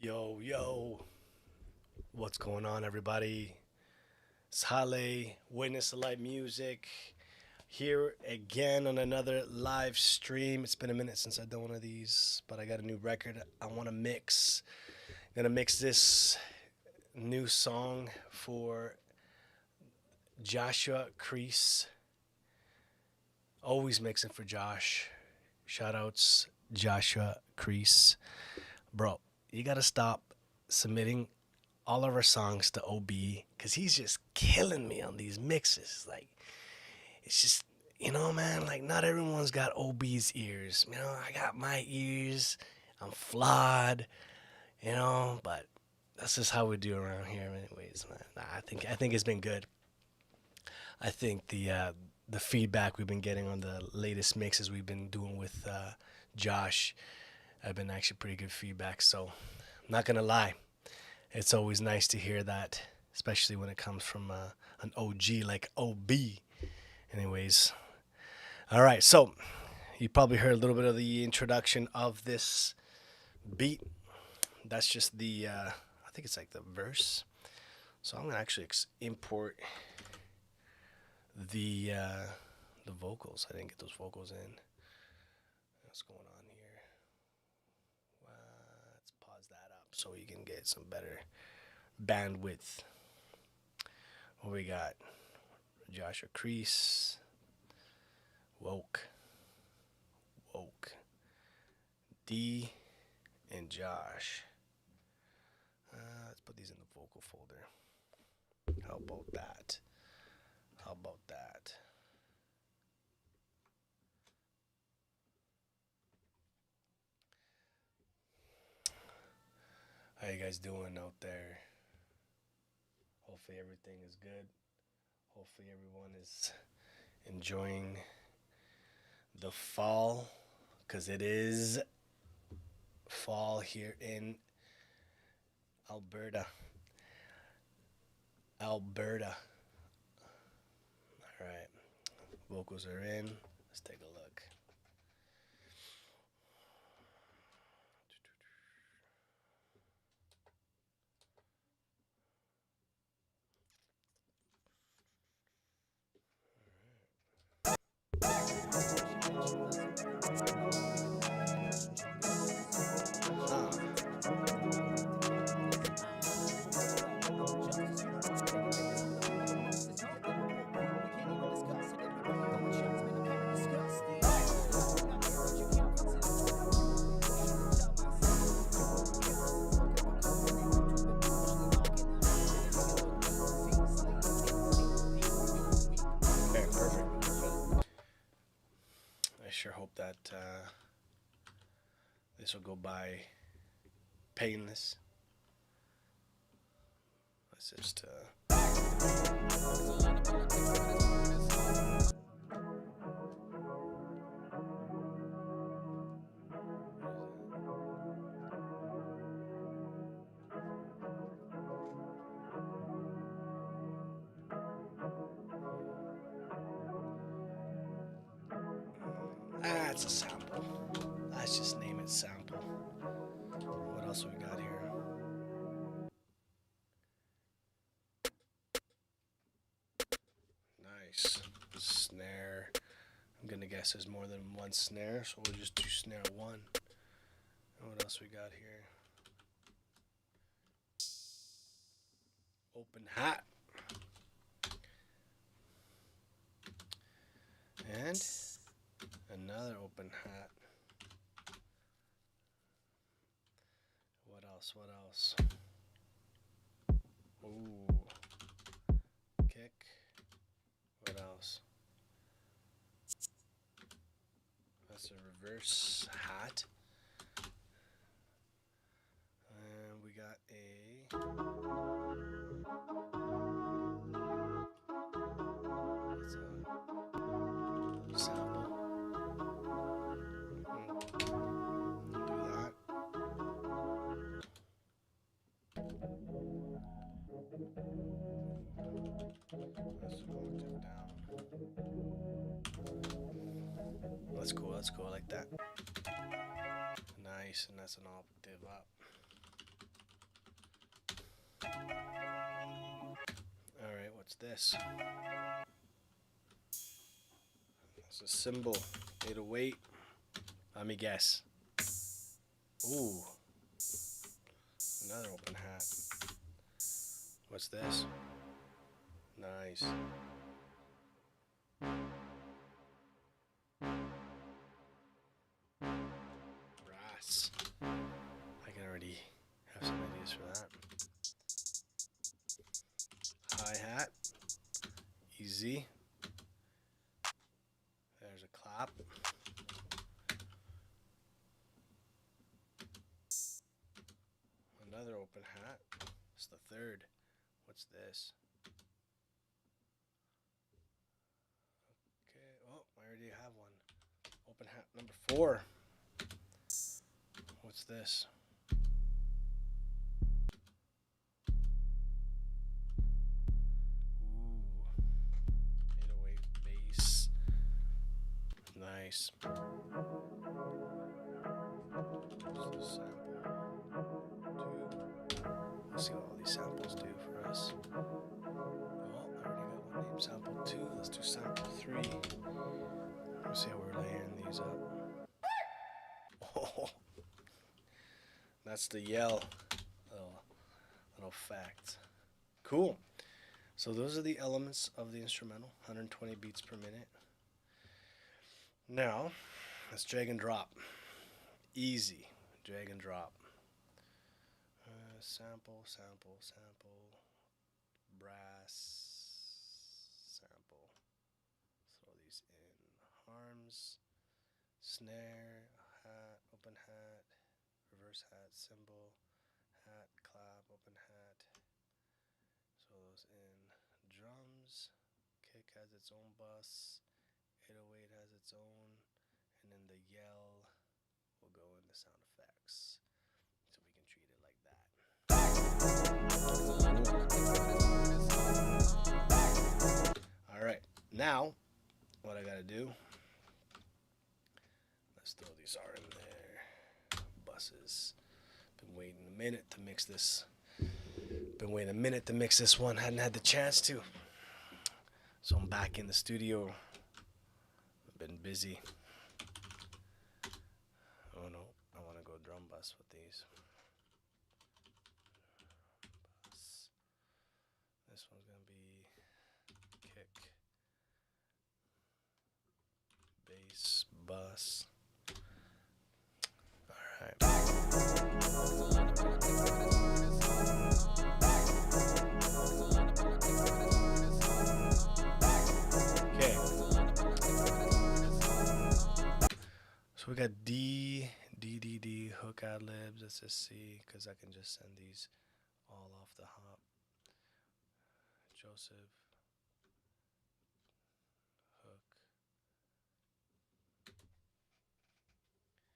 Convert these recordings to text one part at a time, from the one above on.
Yo, yo, what's going on, everybody? It's Hallé, Witness the Light Music, here again on another live stream. It's been a minute since I've done one of these, but I got a new record I want to mix. Gonna mix this new song for Joshua Kriese. Always mixing for Josh. Shoutouts, Joshua Kriese. bro, you gotta stop submitting all of our songs to OB because he's just killing me on these mixes. Like, it's just, man, like, not everyone's got OB's ears. I got my ears. I'm flawed, but that's just how we do around here, anyways, man. Nah, I think it's been good. I think the feedback we've been getting on the latest mixes we've been doing with Josh have been actually pretty good feedback. So, I'm not gonna lie, it's always nice to hear that, especially when it comes from an OG like OB. Anyways, all right. So you probably heard a little bit of the introduction of this beat. That's just I think it's like the verse. So I'm gonna actually import the vocals. I didn't get those vocals in. What's going on here? Let's pause that up so you can get some better bandwidth. What we got? Joshua Kriese. Woke. Dee and Josh. Let's put these in the vocal folder. How about that? How you guys doing out there? Hopefully everything is good. Hopefully everyone is enjoying the fall, because it is fall here in Alberta. All right. Vocals are in. Let's take a look. Okay, perfect. I sure hope that this will go by painless. Let's just. It's a sample. Let's just name it sample. What else we got here? Nice. Snare. I'm gonna guess there's more than one snare, so we'll just do snare one. And what else we got here? Open hat. And another open hat. What else? Ooh. Kick. What else? That's a reverse hat. And we got a sample. Do that. Let's go octave down. That's cool. I like that. Nice, and that's an octave up. Alright, what's this? That's a cymbal. 808. Let me guess. Ooh. Another open hat. What's this? Nice. Brass. I can beats for that. Hi-hat. Easy. There's a clap. Another open hat. It's the third. What's this? Okay. Oh, I already have one. Open hat number 4. What's this? Ooh. 808 bass. Nice. What's the sample? 2. Let's see what all these samples do for us. Oh, I already got one named sample 2. Let's do sample 3. Let's see how we're layering these up. Oh, that's the yell. Little fact. Cool. So those are the elements of the instrumental. 120 beats per minute. Now, let's drag and drop. Easy. Drag and drop. Sample, sample, sample. Brass. Sample. Throw these in. Arms. Snare. Hat. Open hat. Reverse hat. Cymbal. Hat. Clap. Open hat. Throw those in. Drums. Kick has its own bus. 808 has its own. And then the yell will go into sound effects. So we can treat it like that. Alright, now what I gotta do, let's throw these R in there. Buses. Been waiting a minute to mix this. One. Hadn't had the chance to. So I'm back in the studio. I've been busy. Oh no, I want to go drum bus with these. Bus. This one's going to be kick, bass, bus. Alright. Okay. So we got D, hook ad libs. Let's just see, because I can just send these all off the hop. Joseph, hook.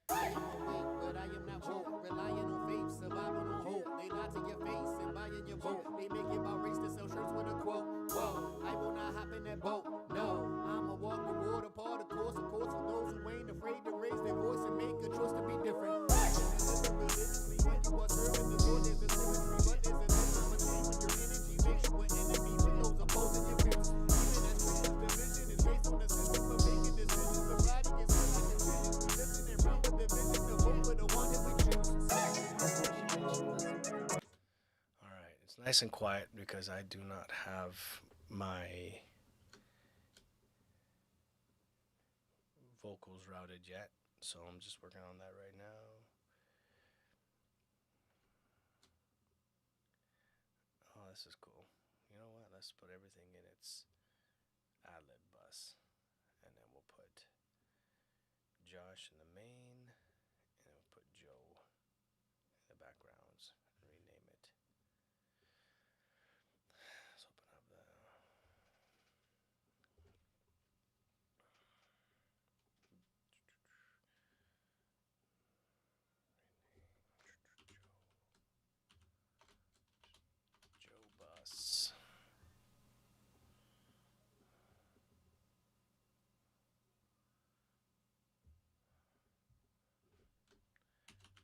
But I am not woke, relying on faith, surviving on hope. They lie to your face and buying your vote. They make it about race to sell shirts with a quote. Whoa, I will not hop in that boat. No, I'ma walk the water, part of course, for those who ain't afraid to raise their voice and make a choice to be different. Religiously, when you are serving the Lord, there's a symmetry, but there's a difference between when your energy makes you an enemy with those opposing your views. Even as Christians, division is based on the system for making decisions. The body is like a decision. We listen and run with the vision to vote for the one that we choose. Alright, it's nice and quiet because I do not have my vocals routed yet. So I'm just working on that right now. Oh, this is cool. You know what? Let's put everything in its ad-lib bus. And then we'll put Josh in the main. And then we'll put Joe in the backgrounds. And rename it. Let's open up the... Joe bus.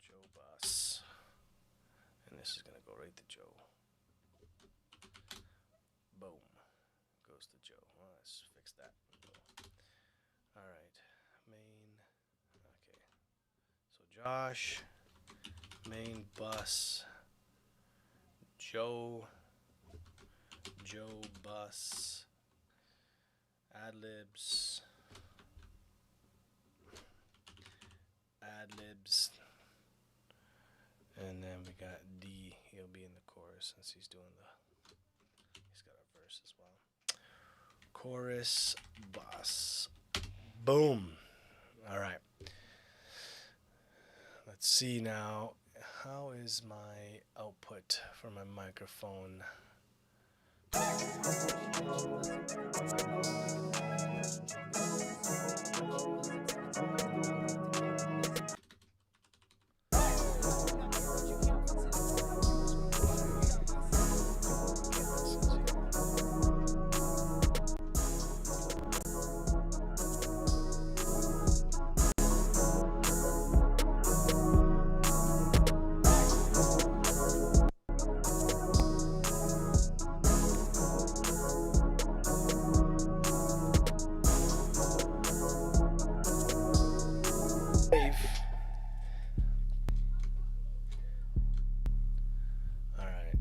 Joe bus. And this is gonna go right to Joe. Boom. Goes to Joe. Well, let's fix that. Alright. Main. Okay. So Josh. Main bus. Joe bus. Ad-libs. And then we got D. He'll be in the chorus since he's doing he's got a verse as well. Chorus, bass, boom. All right. Let's see now. How is my output for my microphone? All right.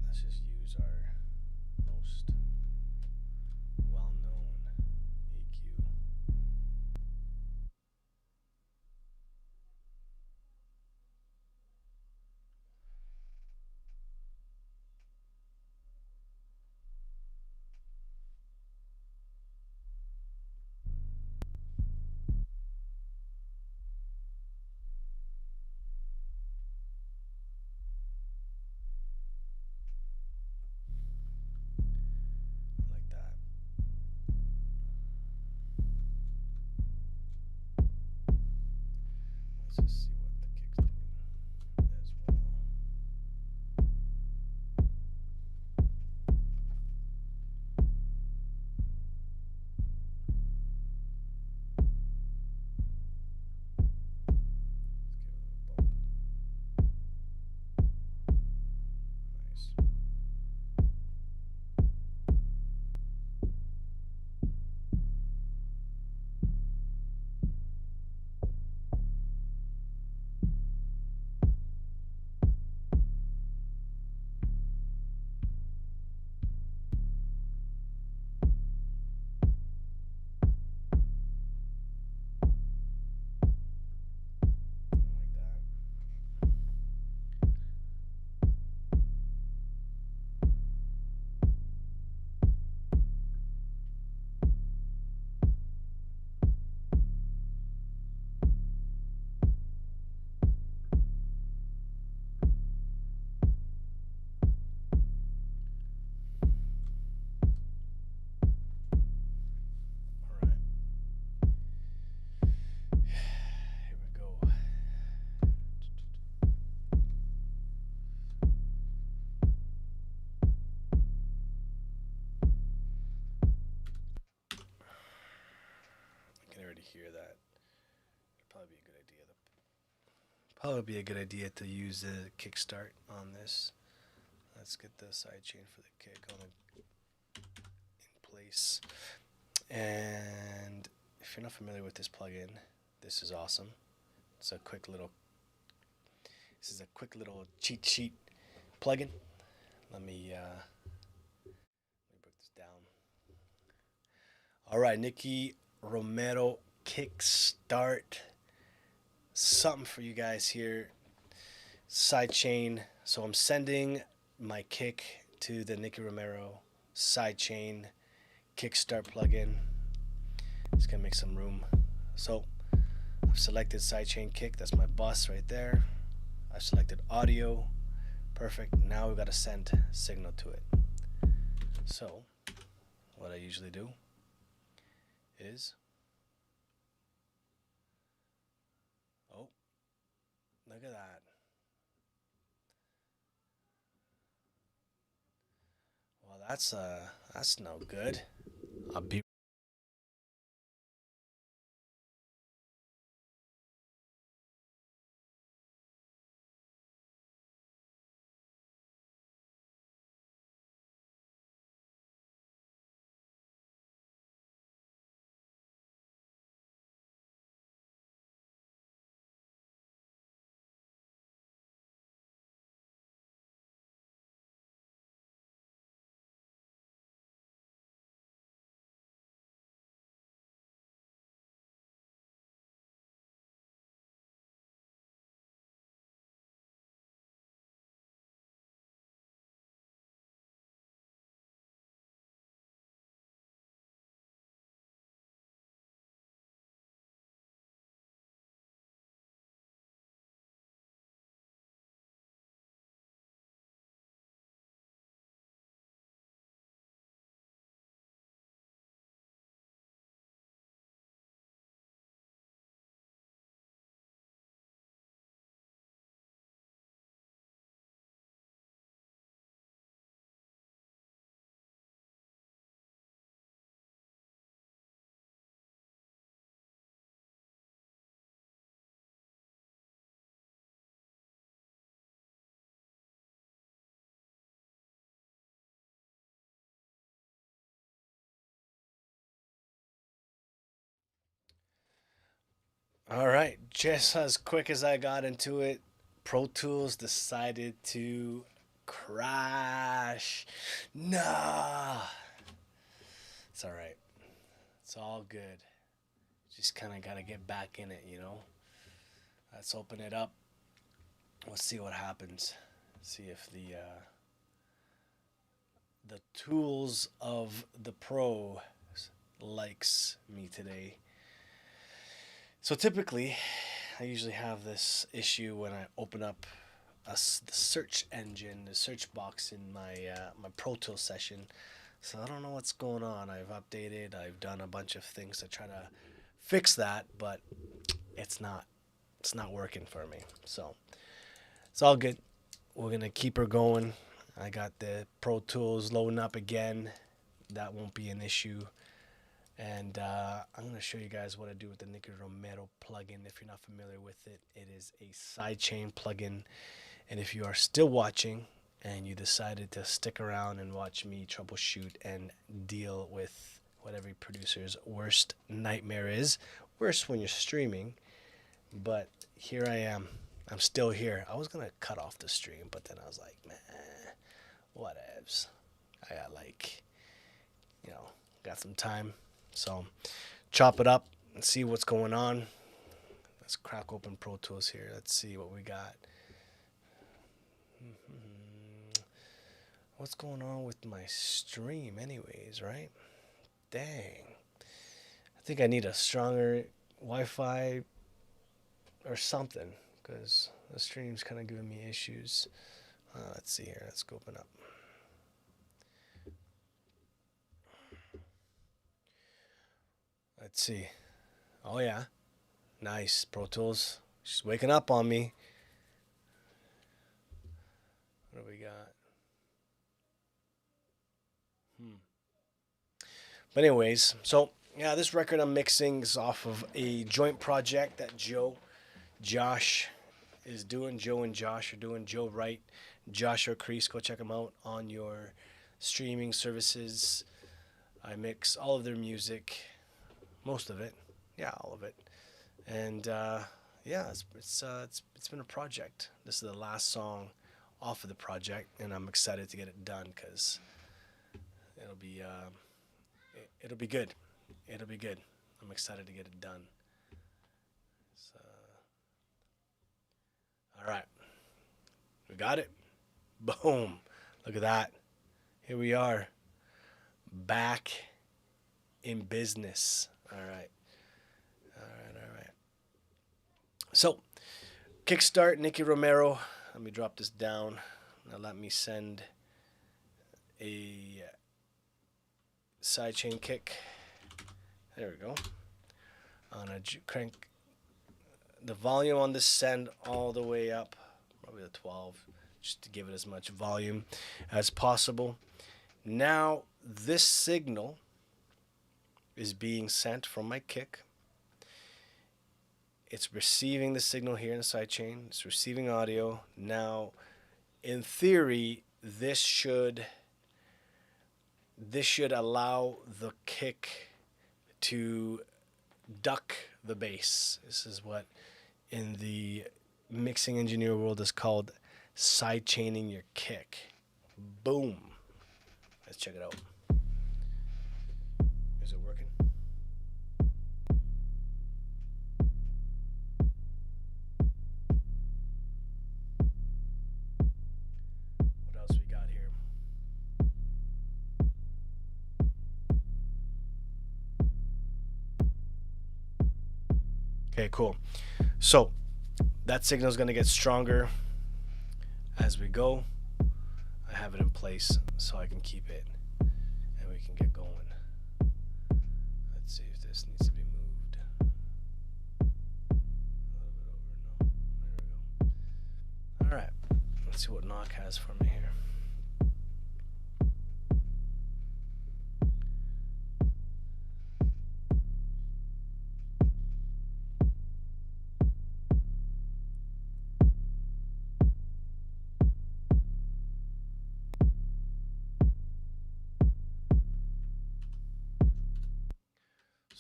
Let's just use our most well-known EQ. Like that. Let's just see what the kick's doing as well. Let's give it a little bump. Nice. Like that. All right. Here we go. I can already hear that. It'd probably be a good idea. Probably be a good idea to use the kickstart on this. Let's get the side chain for the kick on in place. And if you're not familiar with this plugin, this is awesome. It's a quick little. This is a quick little cheat sheet plugin. Let me break this down. All right, Nicky Romero kickstart. Something for you guys here. Sidechain. So I'm sending my kick to the Nicky Romero sidechain kickstart plugin. It's gonna make some room. So I've selected sidechain kick. That's my bus right there. I've selected audio. Perfect. Now we've got to send signal to it. So what I usually do is, oh, look at that. Well, that's no good. I'll be All right, just as quick as I got into it, Pro Tools decided to crash. Nah, it's all right. It's all good. Just kind of got to get back in it. Let's open it up. Let's see what happens. See if the tools of the pro likes me today. So typically, I usually have this issue when I open up the search engine, the search box in my Pro Tools session. So I don't know what's going on. I've updated. I've done a bunch of things to try to fix that, but it's not. It's not working for me. So it's all good. We're gonna keep her going. I got the Pro Tools loading up again. That won't be an issue. And I'm going to show you guys what I do with the Nicky Romero plugin. If you're not familiar with it, it is a sidechain plugin. And if you are still watching and you decided to stick around and watch me troubleshoot and deal with what every producer's worst nightmare is, worse when you're streaming, but here I am. I'm still here. I was going to cut off the stream, but then I was like, man, whatevs. I got some time. So chop it up and see what's going on. Let's crack open Pro Tools here. Let's see what we got. What's going on with my stream anyways, right? Dang. I think I need a stronger Wi-Fi or something because the stream's kind of giving me issues. Let's see here. Let's go open up. Let's see. Oh, yeah. Nice. Pro Tools. She's waking up on me. What do we got? But anyways, so, yeah, this record I'm mixing is off of a joint project that Josh is doing. Joe and Josh are doing. Joe Wright, Joshua Kriese. Go check them out on your streaming services. I mix all of their music. Most of it, yeah, all of it, and yeah, it's been a project. This is the last song off of the project, and I'm excited to get it done because it'll be good. It'll be good. I'm excited to get it done. So, all right, we got it. Boom! Look at that. Here we are, back in business. All right. So, kickstart Nicky Romero. Let me drop this down. Now let me send a sidechain kick. There we go. I'm gonna crank the volume on this send all the way up, probably the 12, just to give it as much volume as possible. Now this signal is being sent from my kick. It's receiving the signal here in the sidechain. It's receiving audio. Now, in theory, this should allow the kick to duck the bass. This is what in the mixing engineer world is called sidechaining your kick. Boom. Let's check it out. Is it working? What else we got here? Okay, cool. So that signal is going to get stronger as we go. I have it in place so I can keep it and we can get going. Let's see if this needs to be moved. A little bit over. No. There we go. All right. Let's see what Knock has for me here.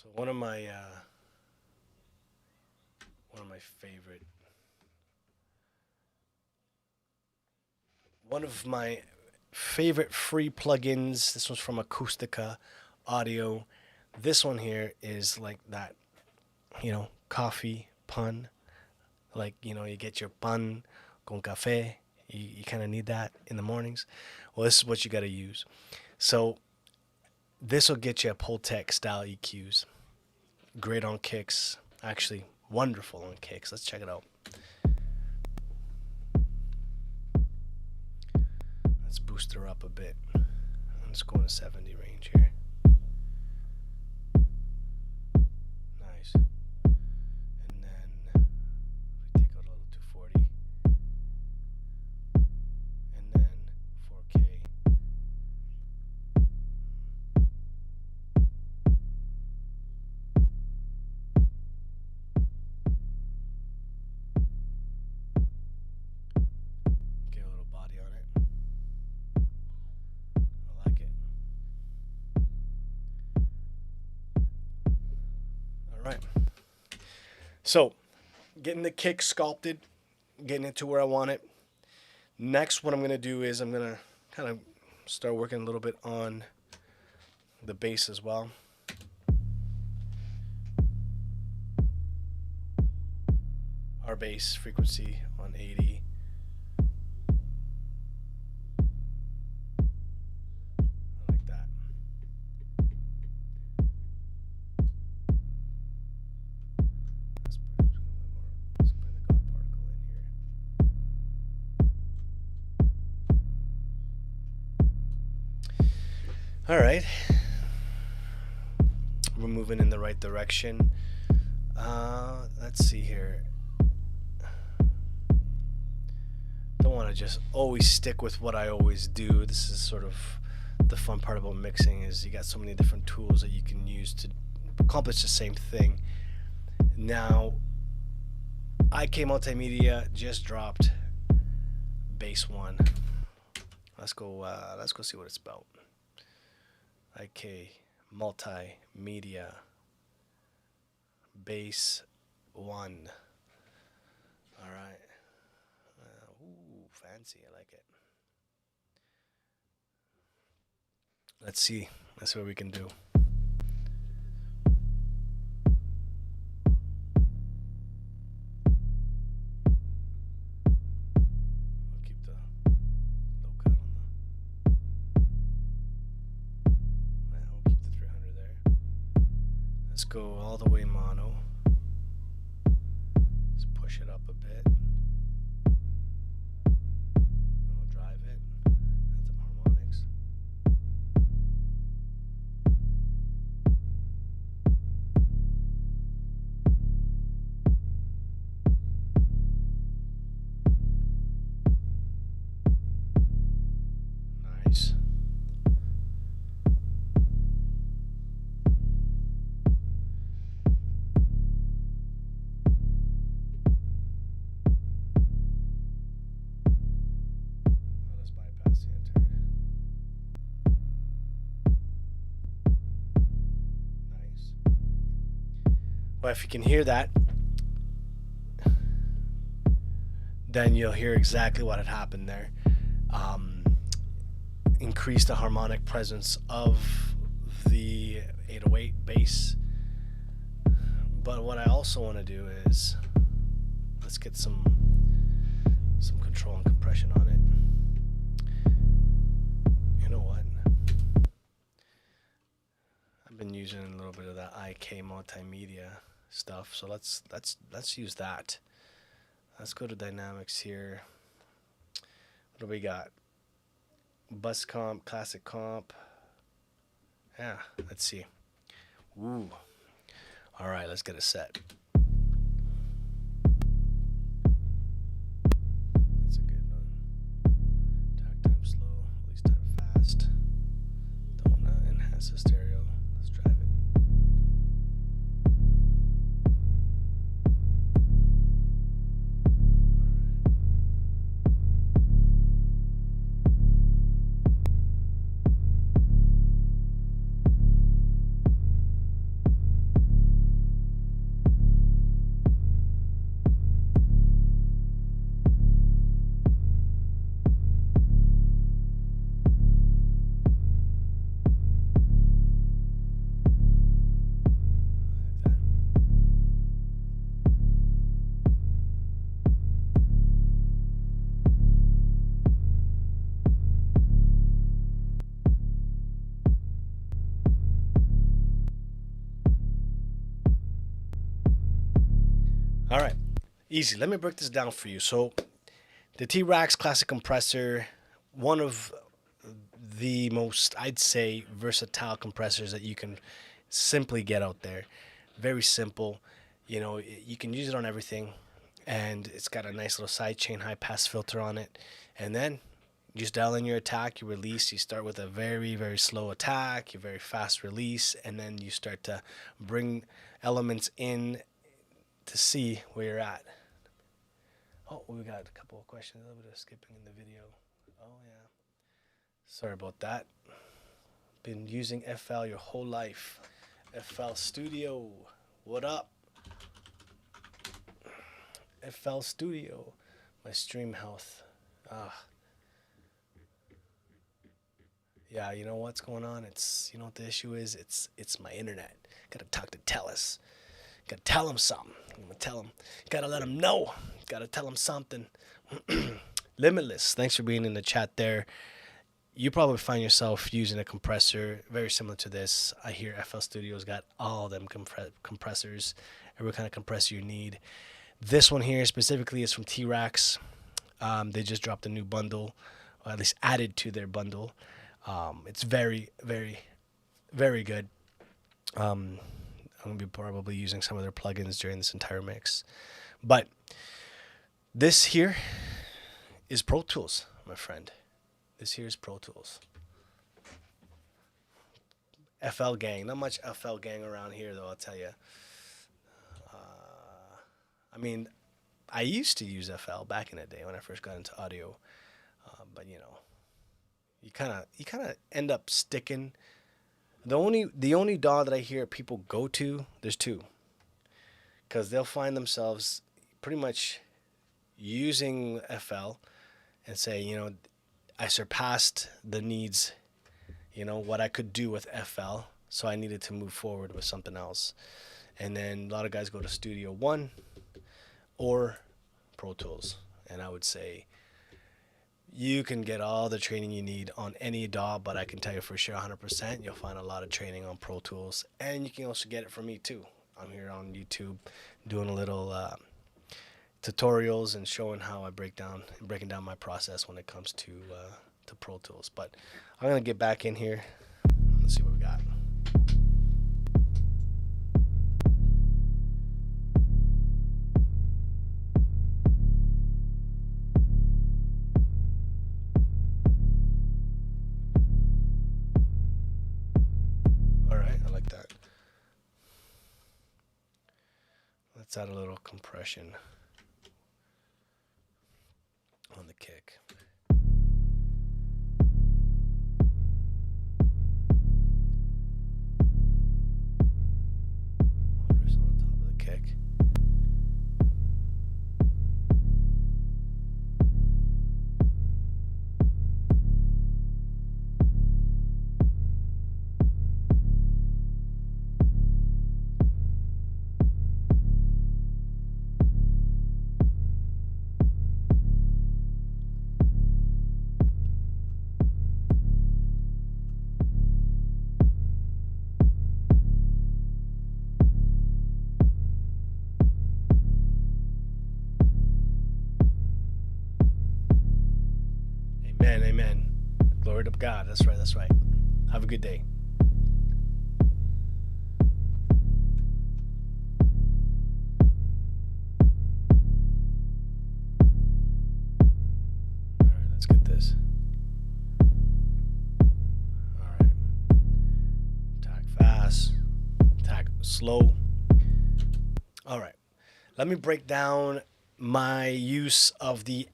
So one of my one of my favorite. One of my favorite free plugins. This one's from Acoustica Audio. This one here is like that, coffee pun. Like, you get your pan con café. You kind of need that in the mornings. Well, this is what you got to use. So this will get you a Pultec style EQs. Great on kicks. Actually, wonderful on kicks. Let's check it out. Let's boost her up a bit. Let's go in the 70 range here. Nice. And then we take out a little 240. And then 4K. Get a little body on it. I like it. All right. So, getting the kick sculpted, getting it to where I want it. Next, what I'm going to do is I'm going to kind of start working a little bit on the bass as well. Our bass frequency on 80. I like that. Let's bring the God particle in here. All right. We're moving in the right direction. Let's see here. Don't want to just always stick with what I always do. This is sort of the fun part about mixing, is you got so many different tools that you can use to accomplish the same thing. Now, IK Multimedia just dropped Bass 1. Let's go see what it's about. IK Multimedia Bass 1. All right. Ooh, fancy. I like it. Let's see. That's what we can do. We'll keep the low cut on the. We'll keep the 300 there. Let's go all the way mono. Let's push it up a bit. And we'll drive it. Add some harmonics. Nice. Let's bypass the entire. Nice. Well, if you can hear that, then you'll hear exactly what had happened there. Increase the harmonic presence of the 808 bass. But what I also want to do is let's get some control and compression on it. You know what? I've been using a little bit of that IK Multimedia stuff, so let's use that. Let's go to dynamics here. What do we got? Bus comp, classic comp. Yeah, let's see. Ooh. All right, let's get a set. That's a good one. Takt time slow, release time fast. Don't want to enhance the stereo. Let's drive it. All right. All right, easy. Let me break this down for you. So the T-Rax classic compressor, one of the most, I'd say, versatile compressors that you can simply get out there. Very simple. You know, you can use it on everything, and it's got a nice little side chain high pass filter on it. And then you just dial in your attack, your release. You start with a very, very slow attack, your very fast release, and then you start to bring elements in to see where you're at. Oh, we got a couple of questions. A little bit of skipping in the video. Oh, yeah. Sorry about that. Been using FL your whole life. FL Studio. What up? FL Studio. My stream health. Yeah, you know what's going on? You know what the issue is? It's my internet. Gotta talk to Telus. Gotta tell him something. I'm gonna tell him. Gotta let him know. Gotta tell him something. Limitless. Thanks for being in the chat there. You probably find yourself using a compressor very similar to this. I hear FL Studio's got all them compressors, every kind of compressor you need. This one here specifically is from T-Rax. They just dropped a new bundle, or at least added to their bundle. It's very, very, very good. I'm going to be probably using some of their plugins during this entire mix. But this here is Pro Tools, my friend. This here is Pro Tools. FL gang. Not much FL gang around here, though, I'll tell you. I mean, I used to use FL back in the day when I first got into audio. But, you know, you kind of end up sticking. The only DAW that I hear people go to, there's two. Because they'll find themselves pretty much using FL and say, you know, I surpassed the needs, you know, what I could do with FL, so I needed to move forward with something else. And then a lot of guys go to Studio One or Pro Tools. And I would say you can get all the training you need on any DAW, but I can tell you for sure 100% you'll find a lot of training on Pro Tools. And you can also get it from me too. I'm here on YouTube doing a little tutorials and showing how I breaking down my process when it comes to Pro Tools. But I'm gonna get back in here. Let's see what we got. All right, I like that. Let's add a little compression on the kick. Just on the top of the kick. Amen, amen. Glory to God. That's right, that's right. Have a good day. All right, let's get this. All right. Attack fast. Attack slow. All right. Let me break down my use of the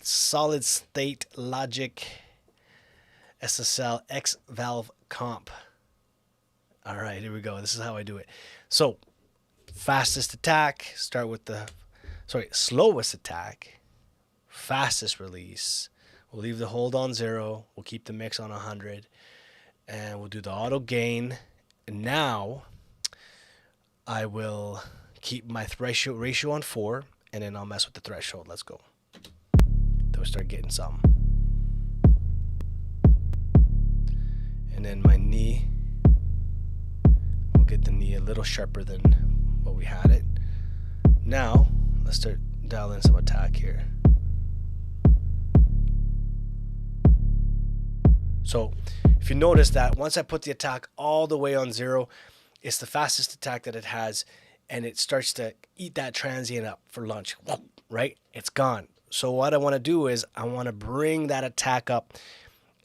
solid state logic SSL X valve comp. All right, here we go. This is how I do it. So fastest attack, start with slowest attack, fastest release. We'll leave the hold on 0. We'll keep the mix on 100, and we'll do the auto gain. And now I will keep my ratio on 4, and then I'll mess with the threshold. Let's go. We'll start getting some. And then my knee, we'll get the knee a little sharper than what we had it. Now, let's start dialing some attack here. So, if you notice that once I put the attack all the way on 0, it's the fastest attack that it has, and it starts to eat that transient up for lunch, right? It's gone. So what I want to do is I want to bring that attack up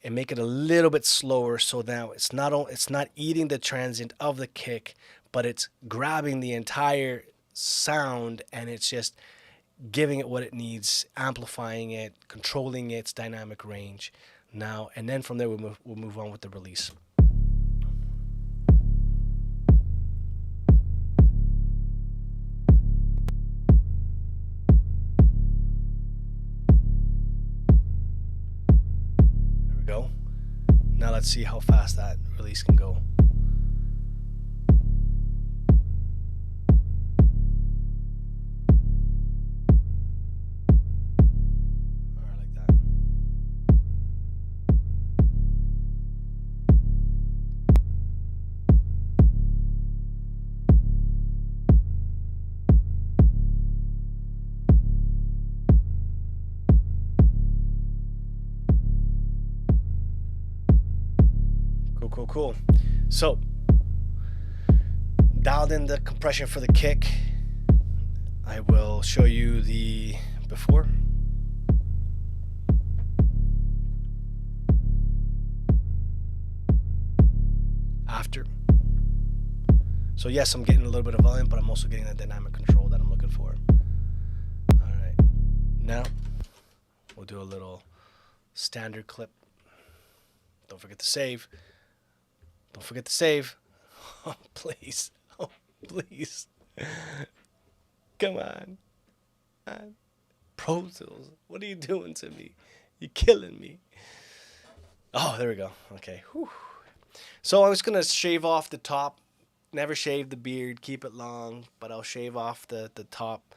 and make it a little bit slower, so now it's not eating the transient of the kick, but it's grabbing the entire sound and it's just giving it what it needs, amplifying it, controlling its dynamic range. Now and then from there we'll move on with the release. There we go. Now let's see how fast that release can go. Cool. So, dialed in the compression for the kick. I will show you the before. After. So yes, I'm getting a little bit of volume, but I'm also getting that dynamic control that I'm looking for. Alright. Now, we'll do a little standard clip. Don't forget to save. Don't forget to save. Oh, please. Oh, please. Come on. Pro Tools, what are you doing to me? You're killing me. Oh, there we go. Okay. Whew. So I was going to shave off the top. Never shave the beard. Keep it long. But I'll shave off the top.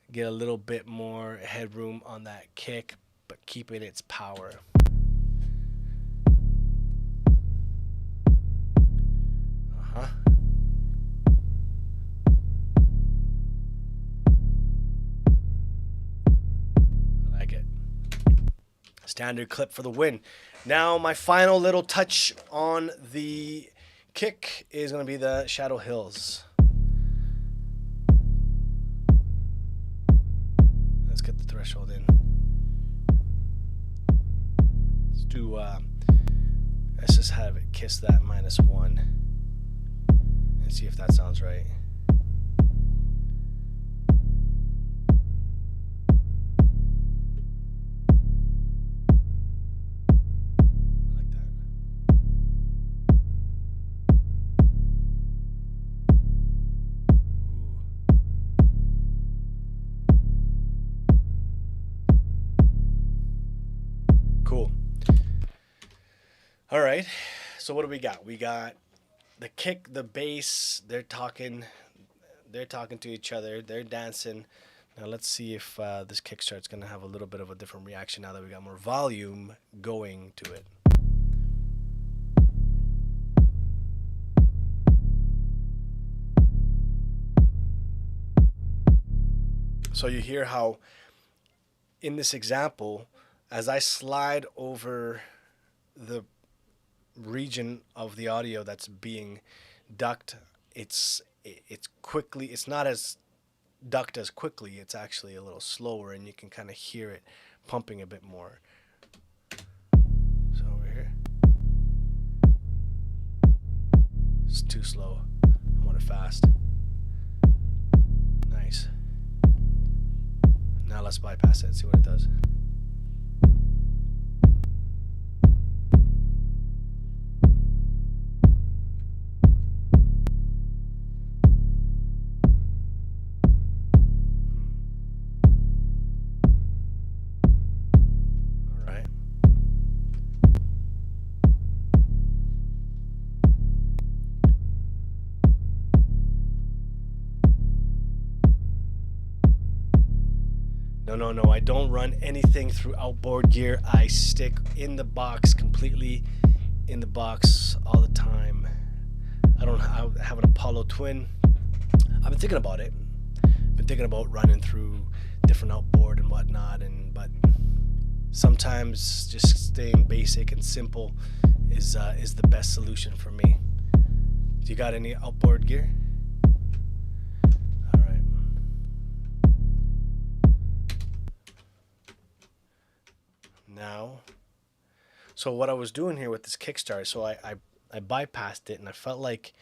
Get a little bit more headroom on that kick, but keep it its power. I like it. Standard clip for the win. Now my final little touch on the kick is going to be the Shadow Hills. Let's get the threshold in. Let's do let's just have it kiss that -1 and see if that sounds right. Cool. All right. So what do we got? We got the kick, the bass. They're talking to each other. They're dancing. Now let's see if this kick start's gonna have a little bit of a different reaction now that we got more volume going to it. So you hear how in this example, as I slide over the region of the audio that's being ducked, it's quickly, it's not as ducked as quickly, it's actually a little slower, and you can kind of hear it pumping a bit more. So over here, it's too slow. I want it fast. Nice. Now let's bypass it and see what it does. No, I don't run anything through outboard gear. I stick in the box, completely in the box all the time. I have an Apollo Twin. I've been thinking about it. thinking about running through different outboard and whatnot, but sometimes just staying basic and simple is the best solution for me. Do you got any outboard gear? All right. Now, so what I was doing here with this Kickstarter, so I bypassed it, and I felt like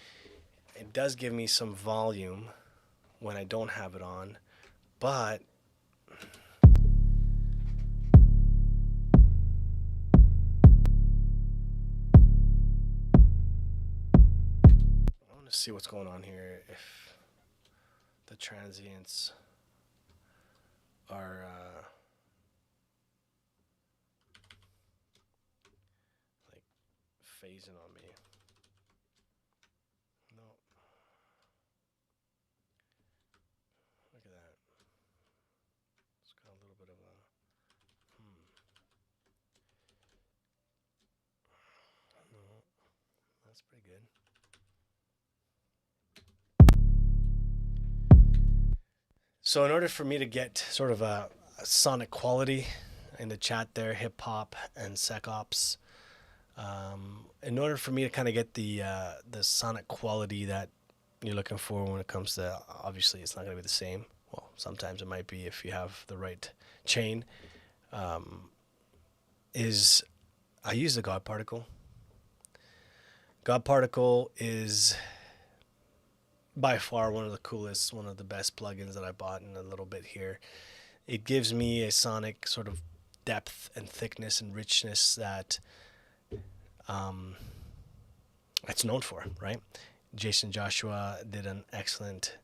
it does give me some volume when I don't have it on, but I want to see what's going on here, if the transients are like phasing on me. No. Look at that. It's got a little bit of a no. That's pretty good. So in order for me to get sort of a sonic quality in the chat there, hip hop and sec ops, in order for me to kind of get the sonic quality that you're looking for when it comes to, obviously it's not going to be the same. Well, sometimes it might be if you have the right chain. Is I use the God Particle. God Particle is by far one of the coolest, one of the best plugins that I bought in a little bit here. It gives me a sonic sort of depth and thickness and richness that it's known for, right? Jason Joshua did an excellent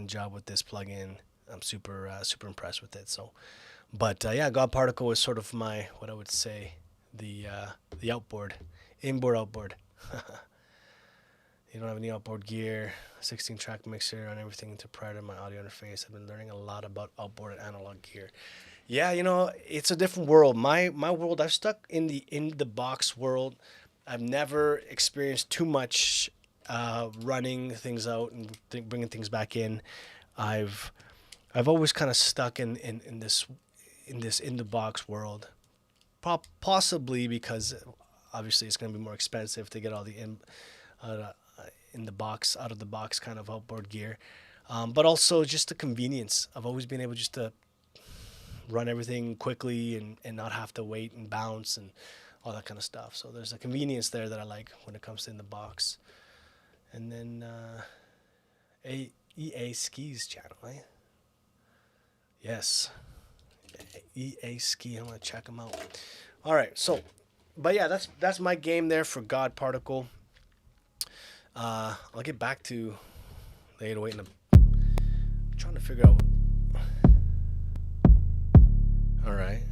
job with this plugin. I'm super impressed with it. So, but yeah, God Particle is sort of my, what I would say, the outboard, inboard outboard. You don't have any outboard gear, 16-track mixer on everything to prior to my audio interface. I've been learning a lot about outboard and analog gear. Yeah, you know, it's a different world. My world, I've stuck in the box world. I've never experienced too much running things out and bringing things back in. I've always kind of stuck in this in the box world. Possibly because obviously it's going to be more expensive to get all the out of the box kind of outboard gear, but also just the convenience. I've always been able just to run everything quickly and not have to wait and bounce and all that kind of stuff. So there's a convenience there that I like when it comes to in the box. And then EA Skis channel, eh? Yes, EA Ski. I'm gonna check them out. All right, so, but yeah, that's my game there for God Particle. I'll get back to the 808 in I'm trying to figure out. All right.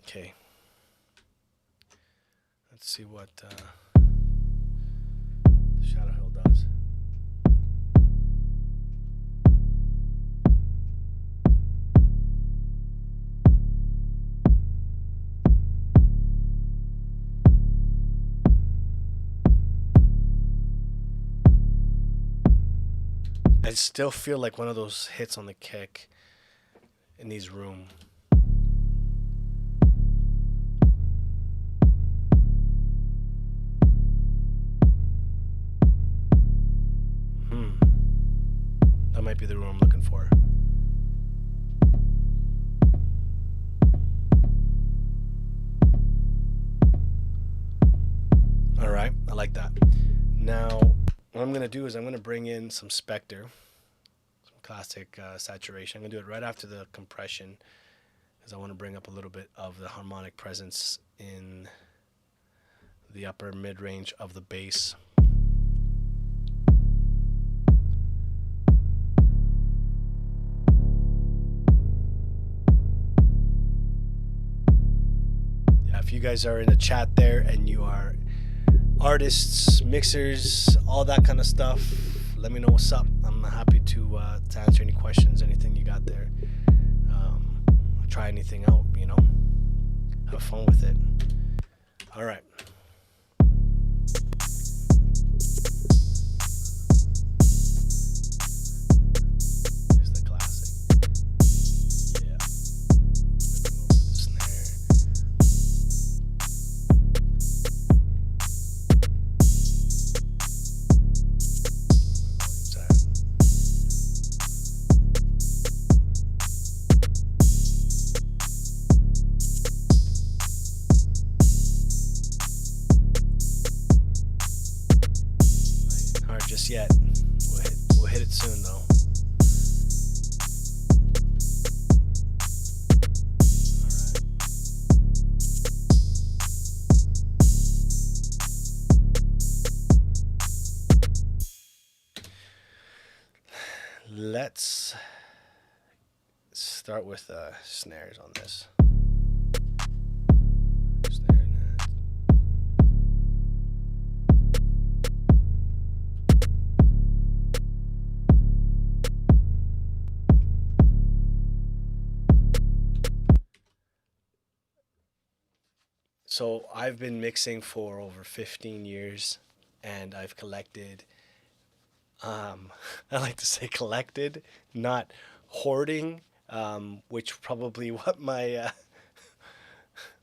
Okay. Let's see what Shadow Hill does. I still feel like one of those hits on the kick. It needs room. That might be the room I'm looking for. All right, I like that. Now, what I'm going to do is I'm going to bring in some Spectre, some classic saturation. I'm going to do it right after the compression because I want to bring up a little bit of the harmonic presence in the upper mid-range of the bass. Yeah, if you guys are in the chat there and you are artists, mixers, all that kind of stuff, let me know what's up. I'm happy to answer any questions, anything you got there. Try anything out, you know. Have fun with it. All right. just yet. We'll hit it soon though. Let's start with snares on this. Snare net. So I've been mixing for over 15 years, and I've collected I like to say collected, not hoarding, which probably what my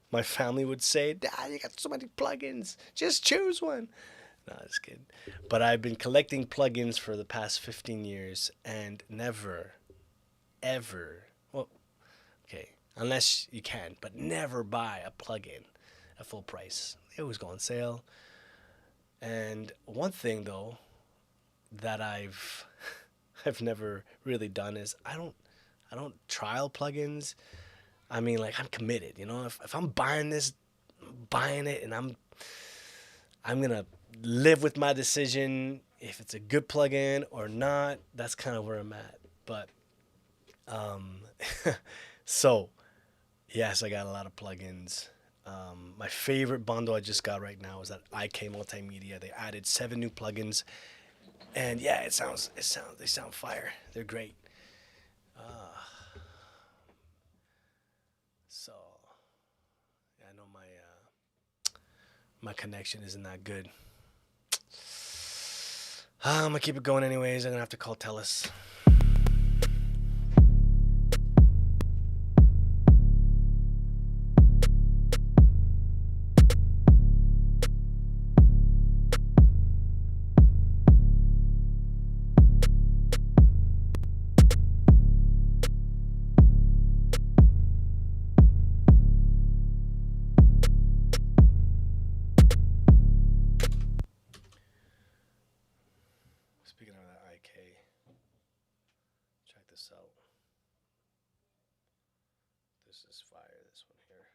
my family would say. Dad, you got so many plugins. Just choose one. No, just kidding. But I've been collecting plugins for the past 15 years and never, ever, well, okay, unless you can, but never buy a plugin at full price. They always go on sale. And one thing though, that I've never really done is I don't trial plugins. I mean, like, I'm committed, you know. If I'm buying this, I'm buying it, and I'm gonna live with my decision if it's a good plugin or not. That's kind of where I'm at. But so yes, I got a lot of plugins. My favorite bundle I just got right now is that IK Multimedia. They added 7 new plugins. And yeah, they sound fire. They're great. So yeah, I know my connection isn't that good. I'm gonna keep it going anyways. I'm gonna have to call Telus. Speaking of that IK, check this out. This is fire, this one here.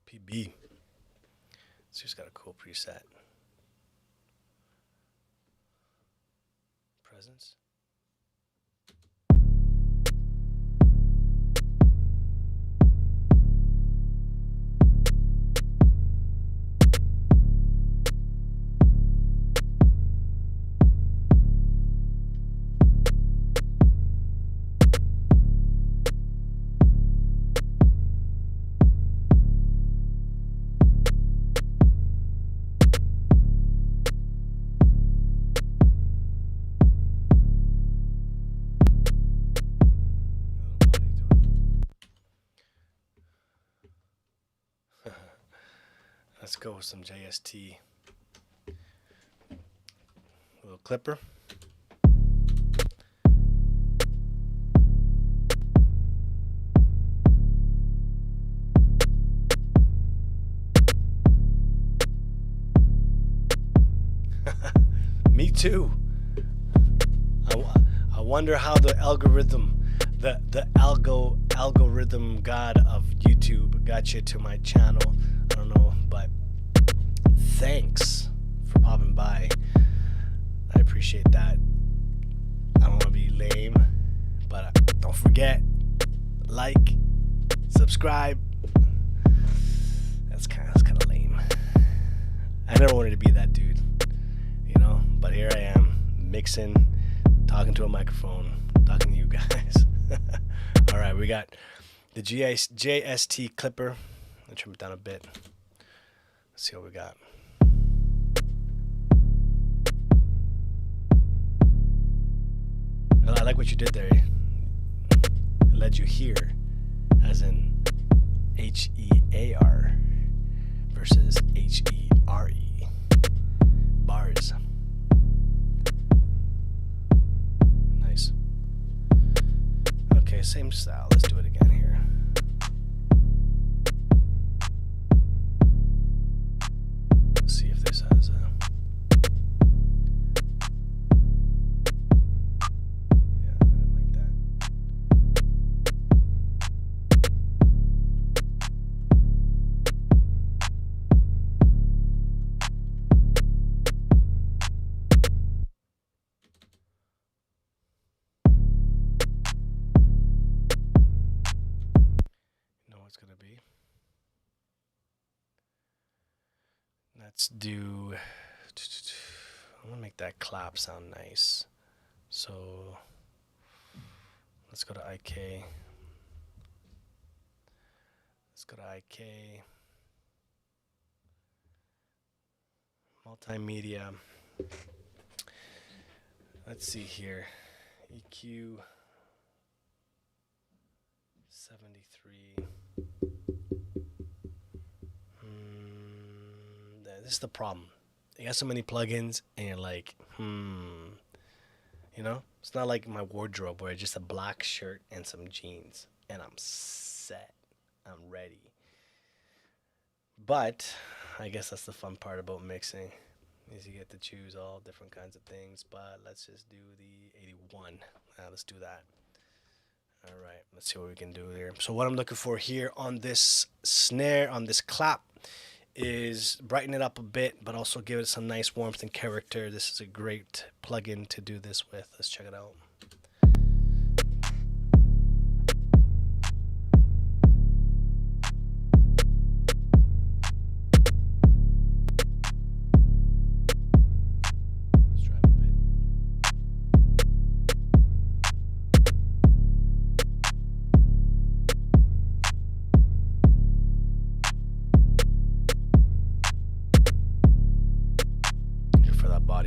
PB. It's just got a cool preset. Presence. Let's go with some JST. A little clipper. Me too. I wonder how the algorithm, the algorithm god of YouTube got you to my channel. I don't know, but thanks for popping by. I appreciate that. I don't want to be lame, but don't forget, like, subscribe. That's kind of lame. I never wanted to be that dude, you know. But here I am, mixing, talking to a microphone, talking to you guys. All right, we got the JST clipper. I'll trim it down a bit. Let's see what we got. Well, I like what you did there. It led you here, as in HEAR versus HERE. Bars. Nice. Okay, same style. Let's do it again here. Let's see if this has a... Yeah, I didn't like that. You know what it's gonna be? Let's do... I want to make that clap sound nice. So let's go to IK. Let's go to IK. Multimedia. Let's see here. EQ 73. This is the problem. You got so many plugins, and you're like, you know? It's not like my wardrobe where it's just a black shirt and some jeans, and I'm set. I'm ready. But I guess that's the fun part about mixing, is you get to choose all different kinds of things. But let's just do the 81. Let's do that. All right, let's see what we can do here. So what I'm looking for here on this snare, on this clap, is brighten it up a bit, but also give it some nice warmth and character. This is a great plugin to do this with. Let's check it out.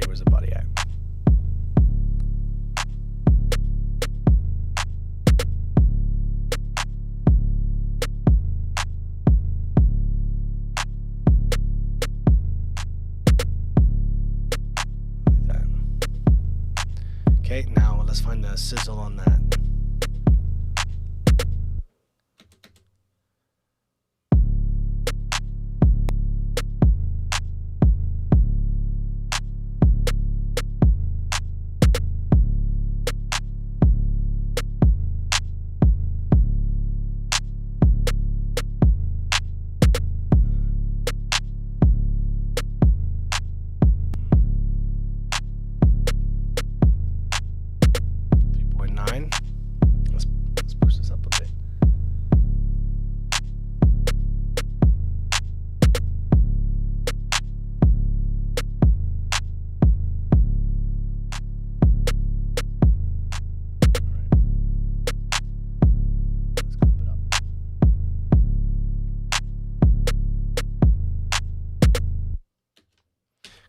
Where's the body at? Like that. Okay, now let's find the sizzle on that.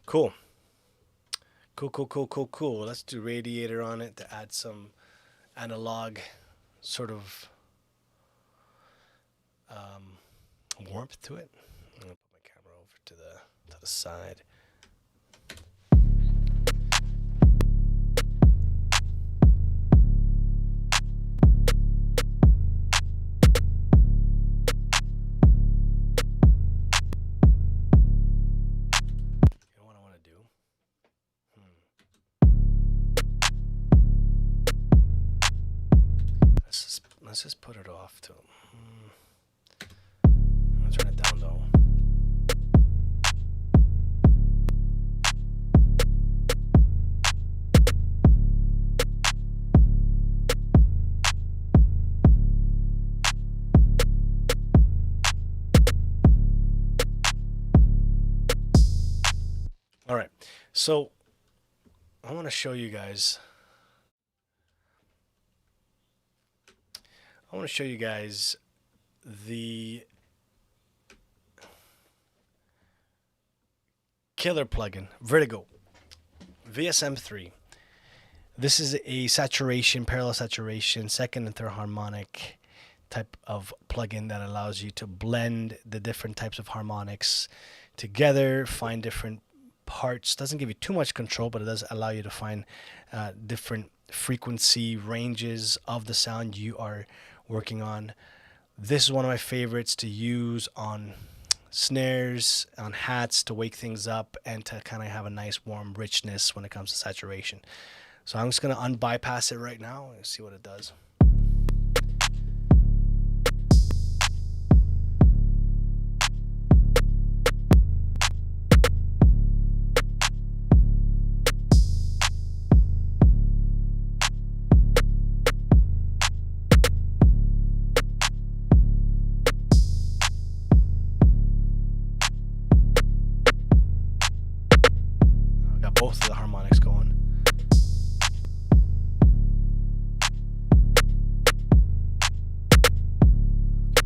Cool. Cool. Let's do radiator on it to add some analog sort of warmth to it. I'm gonna put my camera over to the side. Let's just put it off to I'm gonna turn it down though. All right, so I want to show you guys. I want to show you guys the killer plugin, Vertigo, VSM3. This is a saturation, parallel saturation, second and third harmonic type of plugin that allows you to blend the different types of harmonics together, find different parts. Doesn't give you too much control, but it does allow you to find different frequency ranges of the sound you are working on. This is one of my favorites to use on snares, on hats, to wake things up and to kind of have a nice warm richness when it comes to saturation. So I'm just going to unbypass it right now and see what it does. Both of the harmonics going.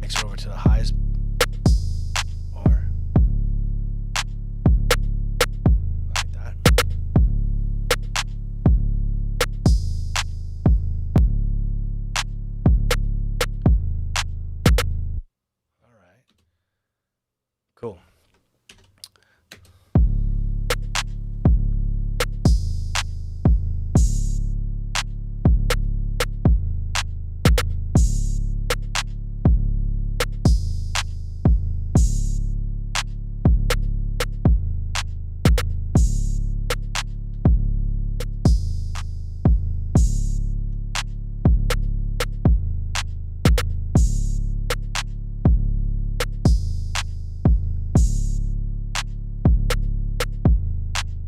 Mix it over to the highs. Or like that. All right. Cool.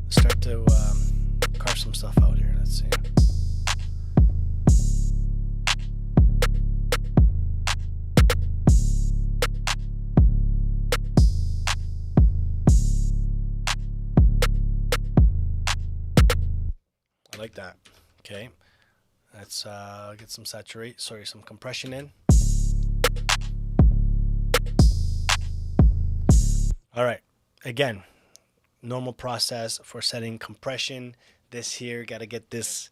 Start to carve some stuff out here. Let's see. I like that. Okay, let's get some some compression in. All right, again, normal process for setting compression. This here, gotta get this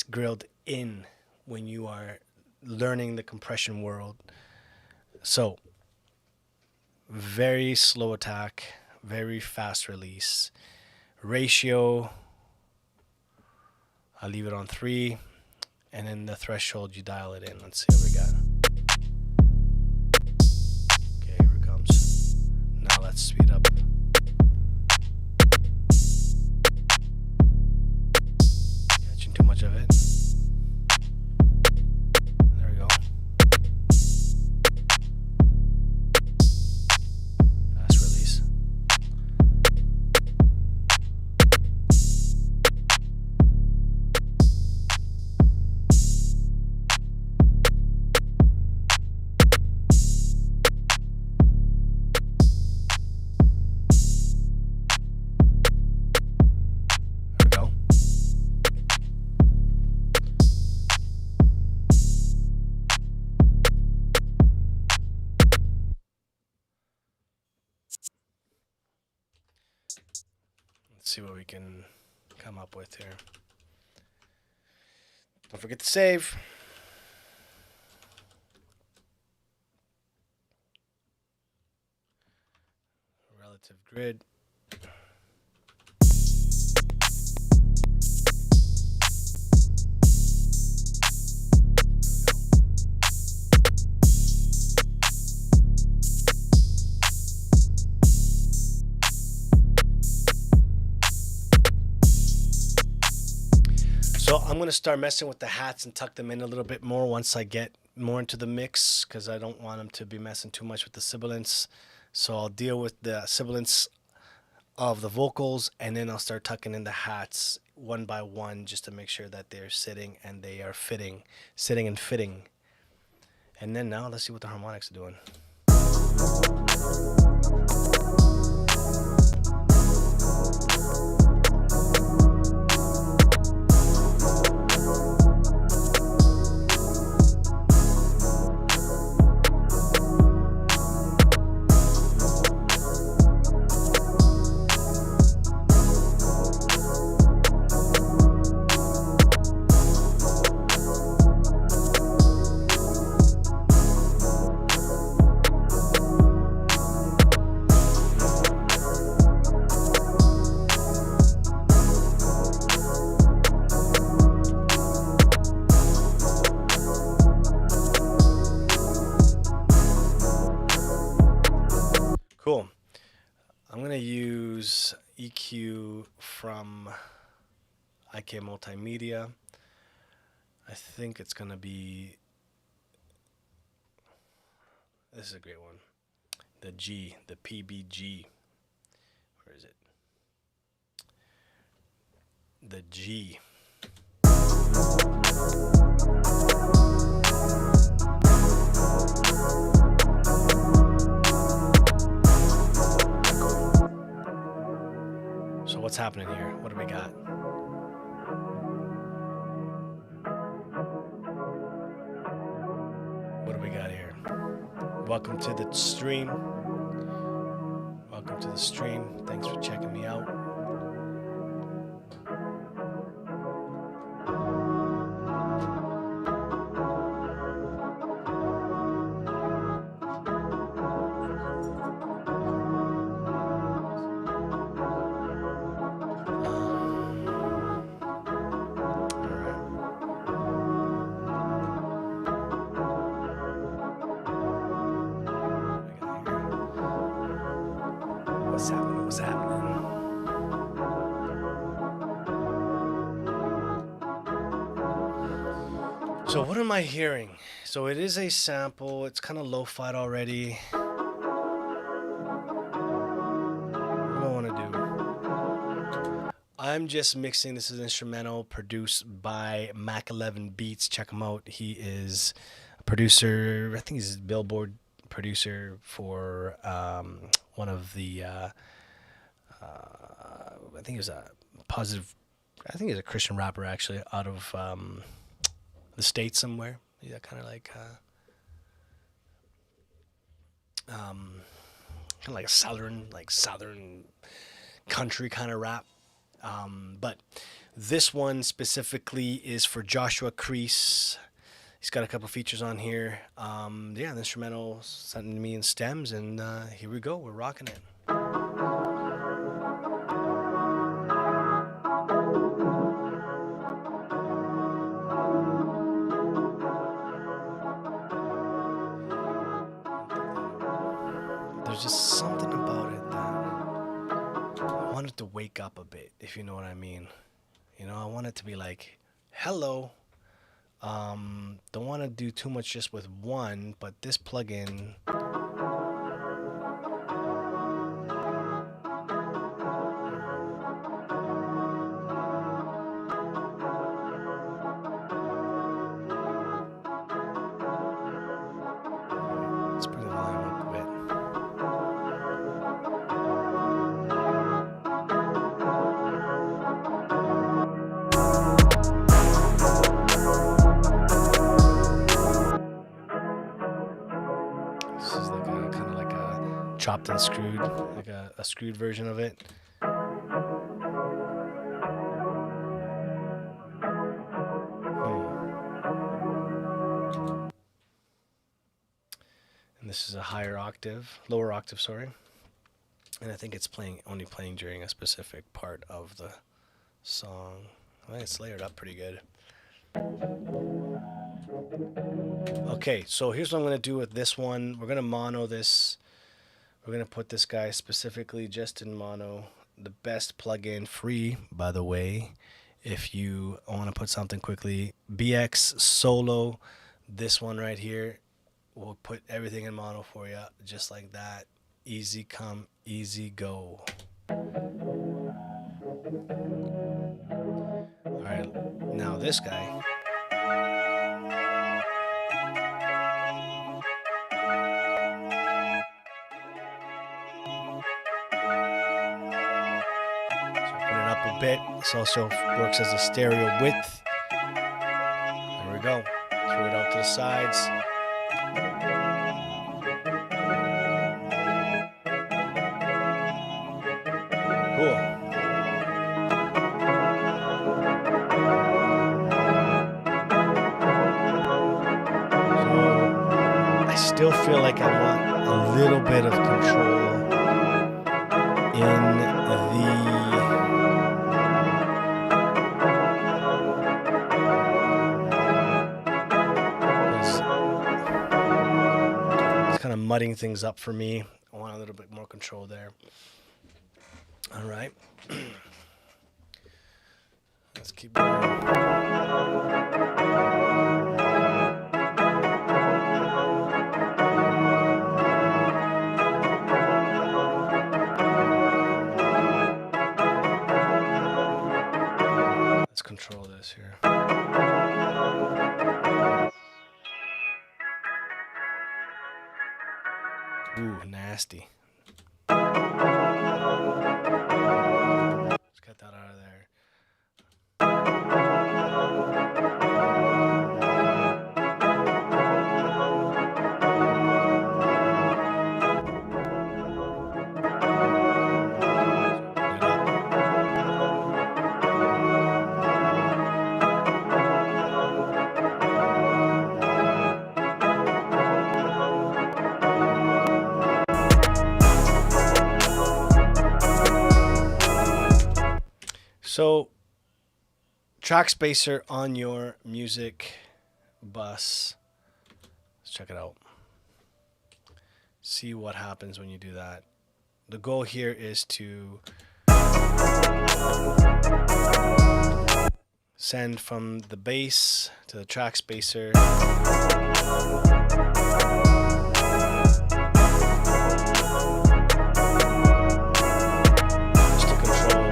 grilled in when you are learning the compression world. So very slow attack, very fast release. Ratio, I'll leave it on 3, and then the threshold, you dial it in. Let's see what we got. Okay, here it comes. Now let's speed up. Catching too much of it. There we go. Fast release. See what we can come up with here. Don't forget to save. Relative grid. So I'm going to start messing with the hats and tuck them in a little bit more once I get more into the mix, because I don't want them to be messing too much with the sibilance. So I'll deal with the sibilance of the vocals, and then I'll start tucking in the hats one by one just to make sure that they're sitting and they are fitting, sitting and fitting. And then now let's see what the harmonics are doing. cue from IK Multimedia. I think it's going to be... This is a great one. The G, the PBG. Where is it? The G. So what's happening here? What do we got? What do we got here? Welcome to the stream. Welcome to the stream. Thanks for checking me out. What's happening? What's happening? So what am I hearing? So it is a sample. It's kind of lo-fi already. What do I want to do? I'm just mixing. This is instrumental produced by Mac 11 Beats. Check him out. He is a producer. I think he's a Billboard producer for one of the I think he was a positive, I think he's a Christian rapper actually, out of the States somewhere. Yeah, kind of like a southern country kind of rap. But this one specifically is for Joshua Kriese. He's got a couple features on here. Yeah, the instrumental sent to me in stems, and here we go. We're rocking it. There's just something about it that I want it to wake up a bit, if you know what I mean. You know, I want it to be like, hello. Don't want to do too much just with one, but this plugin... Let's bring the volume up a bit. This is like a kind of like a chopped and screwed, like a screwed version of it. And this is a lower octave, sorry. And I think it's only playing during a specific part of the song. Well, it's layered up pretty good. Okay, so here's what I'm going to do with this one. We're going to mono this. We're going to put this guy specifically just in mono. The best plugin, free, by the way, if you want to put something quickly. BX Solo, this one right here. We'll put everything in mono for you, just like that. Easy come, easy go. All right, now this guy. A bit. This also works as a stereo width. There we go. Throw it out to the sides. Cool. So I still feel like I want a little bit of control in the kind of mudding things up for me. I want a little bit more control there. All right. Let's keep going. Let's control this here. Ooh, nasty. Let's get that out of there. So, track spacer on your music bus. Let's check it out. See what happens when you do that. The goal here is to send from the bass to the track spacer. Just to control.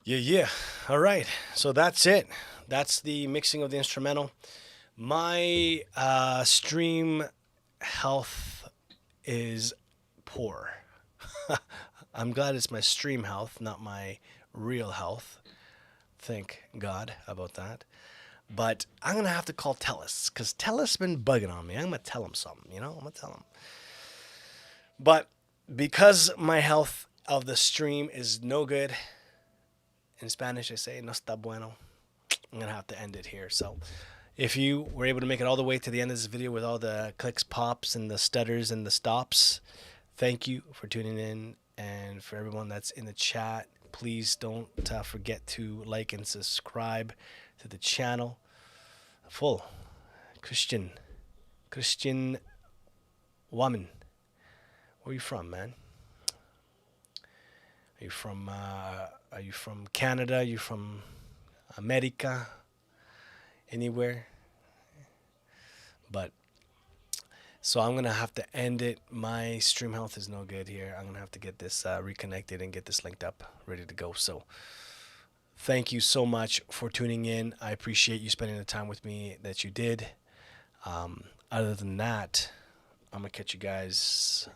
Yeah. All right. So that's it. That's the mixing of the instrumental. My stream health is poor. I'm glad it's my stream health, not my real health. Thank God about that. But I'm going to have to call Telus because Telus has been bugging on me. I'm going to tell him something, I'm going to tell him. But because my health of the stream is no good, in Spanish, I say, no está bueno. I'm going to have to end it here. So if you were able to make it all the way to the end of this video with all the clicks, pops, and the stutters and the stops, thank you for tuning in. And for everyone that's in the chat, please don't forget to like and subscribe to the channel. Full Christian woman. Where are you from, man? Are you from Canada? Are you from America? Anywhere? But so I'm gonna have to end it. My stream health is no good here. I'm gonna have to get this reconnected and get this linked up, ready to go. So thank you so much for tuning in. I appreciate you spending the time with me that you did. Other than that, I'm gonna catch you guys.